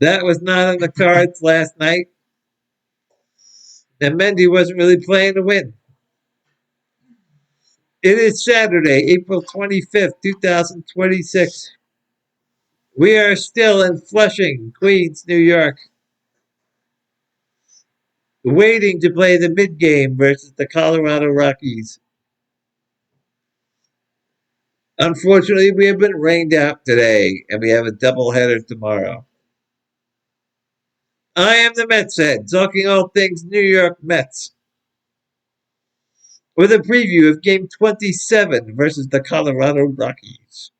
That was not on the cards last night, and Mendy wasn't really playing to win. It is Saturday, April 25th, 2026. We are still in Flushing, Queens, New York, waiting to play the mid game versus the Colorado Rockies. Unfortunately, we have been rained out today, and we have a doubleheader tomorrow. I am the Mets head, talking all things New York Mets, with a preview of Game 27 versus the Colorado Rockies.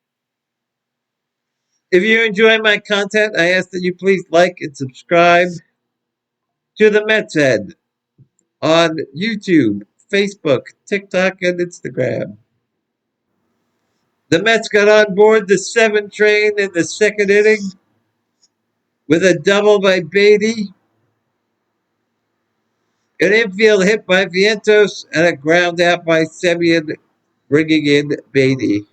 If you enjoy my content, I ask that you please like and subscribe to the Mets head on YouTube, Facebook, TikTok, and Instagram. The Mets got on board the 7 train in the second inning with a double by Beatty, an infield hit by Vientos, and a ground out by Semien, bringing in Beatty.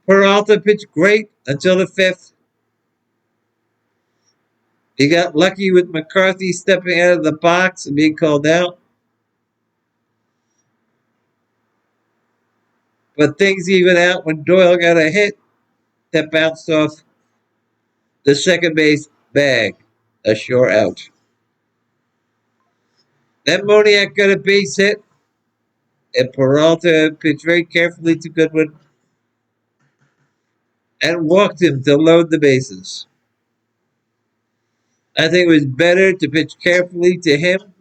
Peralta pitched great until the fifth. He got lucky with McCarthy stepping out of the box and being called out. But things even out when Doyle got a hit that bounced off the second base bag, a sure out. Then Moniak got a base hit, and Peralta pitched very carefully to Goodwin and walked him to load the bases. I think it was better to pitch carefully to him,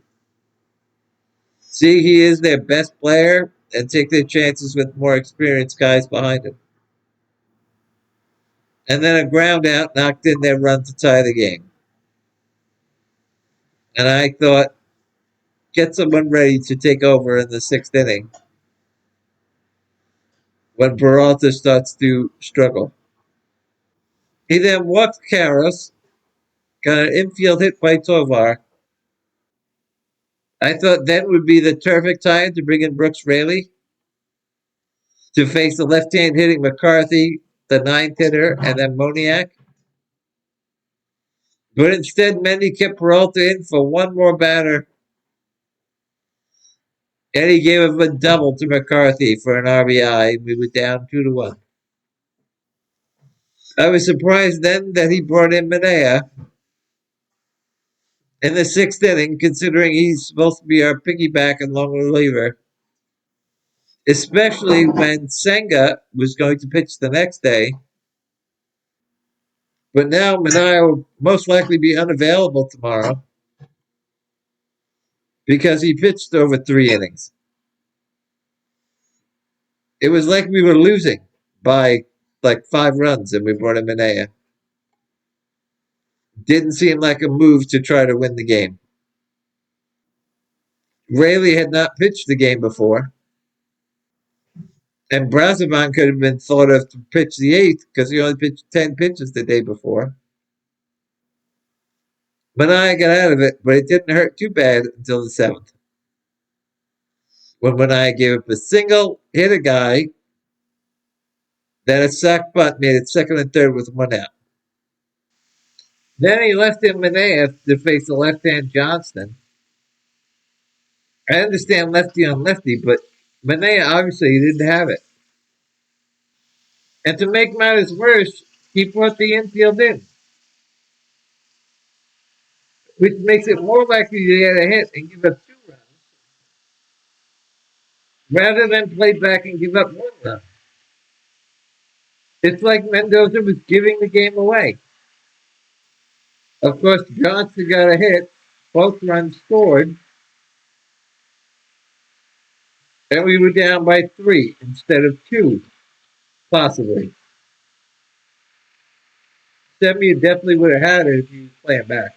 see he is their best player, and take their chances with more experienced guys behind him. And then a ground out knocked in their run to tie the game. And I thought, get someone ready to take over in the sixth inning when Peralta starts to struggle. He then walked Karras, got an infield hit by Tovar. I thought then would be the perfect time to bring in Brooks Raley to face the left-hand hitting McCarthy, the ninth hitter, and then Moniak. But instead, Mendy kept Peralta in for one more batter, and he gave him a double to McCarthy for an RBI. We were down 2-1. I was surprised then that he brought in Manaea in the sixth inning, considering he's supposed to be our piggyback and long reliever, especially when Senga was going to pitch the next day. But now Manaea will most likely be unavailable tomorrow because he pitched over 3 innings. It was like we were losing by like 5 runs and we brought in Manaea. Didn't seem like a move to try to win the game. Raley had not pitched the game before. And Brazovan could have been thought of to pitch the 8th because he only pitched 10 pitches the day before. Manaea got out of it, but it didn't hurt too bad until the 7th. When Manaea gave up a single, hit a guy, then a sac bunt made it second and third with 1 out. Then he left in Manaea to face the left-hand Johnston. I understand lefty on lefty, but Manaea obviously didn't have it. And to make matters worse, he brought the infield in, which makes it more likely to get a hit and give up 2 runs rather than play back and give up 1 run. It's like Mendoza was giving the game away. Of course, Johnson got a hit, both runs scored, and we were down by 3 instead of 2, possibly. Semien definitely would have had it if he was playing back.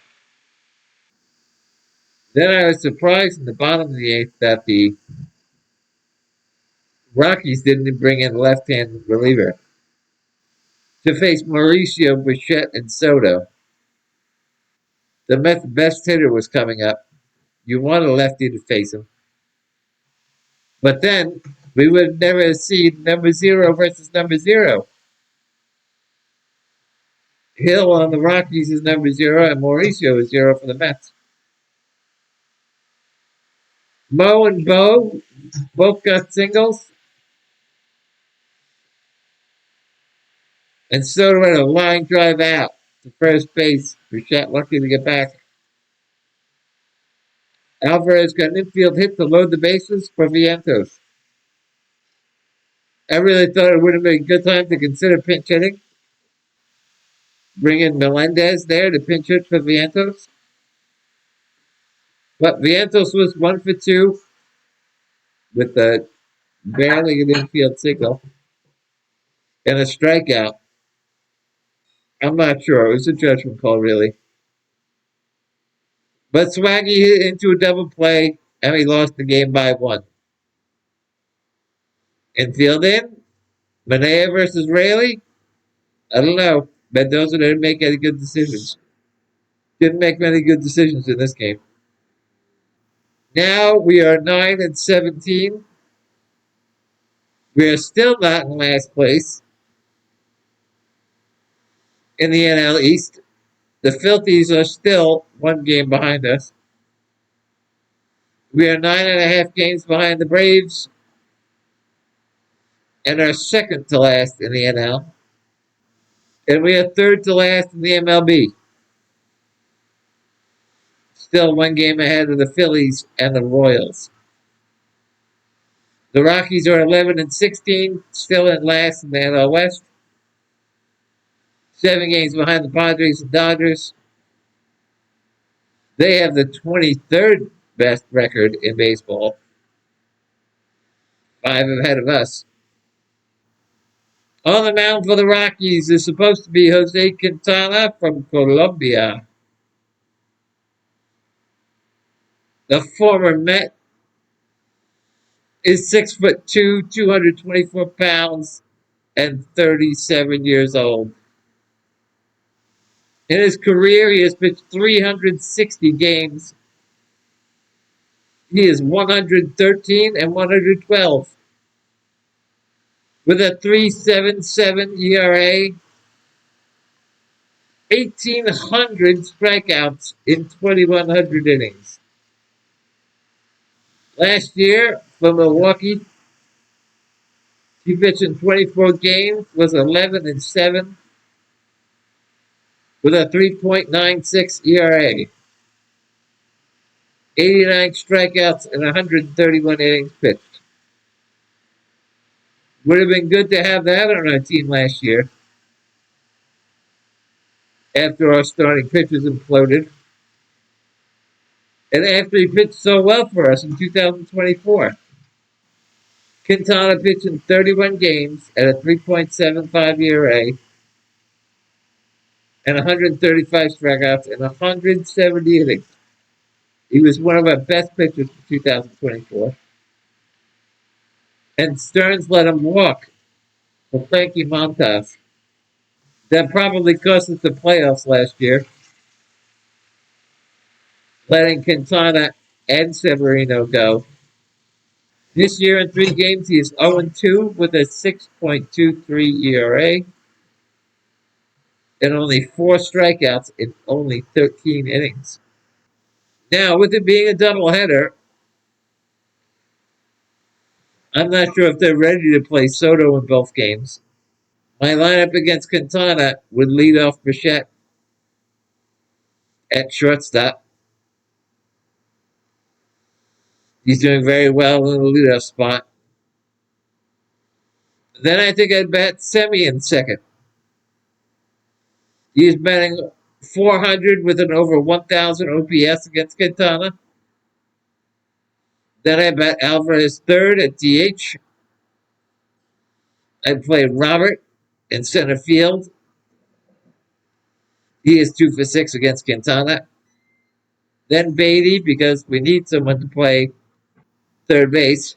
Then I was surprised in the bottom of the 8th that the Rockies didn't bring in a left-hand reliever to face Mauricio, Bichette, and Soto. The Mets' best hitter was coming up. You want a lefty to face him. But then we would never see number 0 versus number 0. Hill on the Rockies is number 0, and Mauricio is 0 for the Mets. Mo and Bo both got singles, and Soto had a line drive out to first base. Bichette lucky to get back. Alvarez got an infield hit to load the bases for Vientos. I really thought it would have been a good time to consider pinch hitting. Bring in Melendez there to pinch hit for Vientos. But Vientos was 1 for 2 with a barely an infield single and a strikeout. I'm not sure. It was a judgment call, really. But Swaggy hit into a double play, and we lost the game by 1. Infield in, Manea versus Rayleigh. I don't know. Mendoza didn't make any good decisions. Didn't make many good decisions in this game. Now we are 9-17. We are still not in last place in the NL East. The Filthies are still 1 game behind us. We are 9.5 games behind the Braves and are second to last in the NL. And we are third to last in the MLB. Still 1 game ahead of the Phillies and the Royals. The Rockies are 11-16, still in last in the NL West. 7 games behind the Padres and Dodgers. They have the 23rd best record in baseball. 5 ahead of us. On the mound for the Rockies is supposed to be Jose Quintana from Colombia. The former Met is 6'2", 224 pounds, and 37 years old. In his career, he has pitched 360 games. He is 113 and 112 with a 3.77 ERA, 1,800 strikeouts in 2,100 innings. Last year for Milwaukee, he pitched in 24 games, was 11-7 with a 3.96 ERA, 89 strikeouts and 131 innings pitched. Would have been good to have that on our team last year after our starting pitchers imploded. And after he pitched so well for us in 2024. Quintana pitched in 31 games at a 3.75 ERA and 135 strikeouts and 170 innings. He was one of our best pitchers for 2024. And Stearns let him walk for Frankie Montas. That probably cost us the playoffs last year, letting Quintana and Severino go. This year in 3 games, he is 0-2 with a 6.23 ERA and only 4 strikeouts in only 13 innings. Now, with it being a doubleheader, I'm not sure if they're ready to play Soto in both games. My lineup against Quintana would lead off Bichette at shortstop. He's doing very well in the leadoff spot. Then I think I'd bat Semien second. He's batting 400 with an over 1,000 OPS against Quintana. Then I bet Alvarez third at DH. I played Robert in center field. He is 2 for 6 against Quintana. Then Beatty, because we need someone to play third base.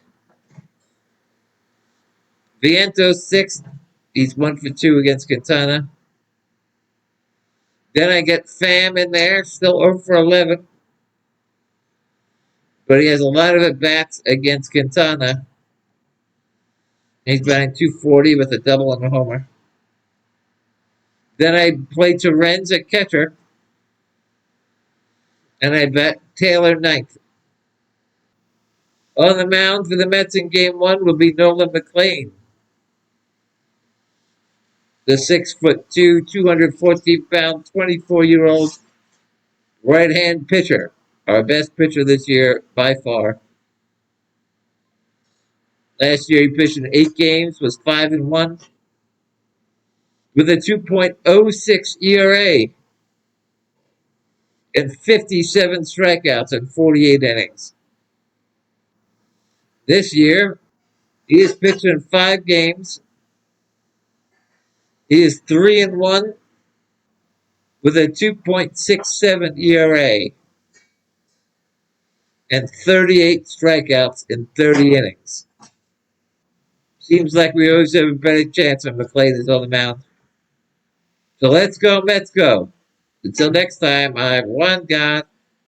Vientos sixth. He's 1 for 2 against Quintana. Then I get Pham in there, still 0 for 11. But he has a lot of at-bats against Quintana. He's batting 240 with a double and a homer. Then I play Torrens at catcher, and I bet Taylor ninth. On the mound for the Mets in Game 1 will be Nolan McLean, the 6'2", 214-pound, 24-year-old right-hand pitcher. Our best pitcher this year by far. Last year he pitched in 8 games, was 5-1 with a 2.06 ERA and 57 strikeouts in 48 innings. This year, he has pitched in 5 games. He is 3-1 with a 2.67 ERA and 38 strikeouts in 30 innings. Seems like we always have a better chance when McLean is on the mound. So let's go, Mets go. Until next time, I'm Juan God.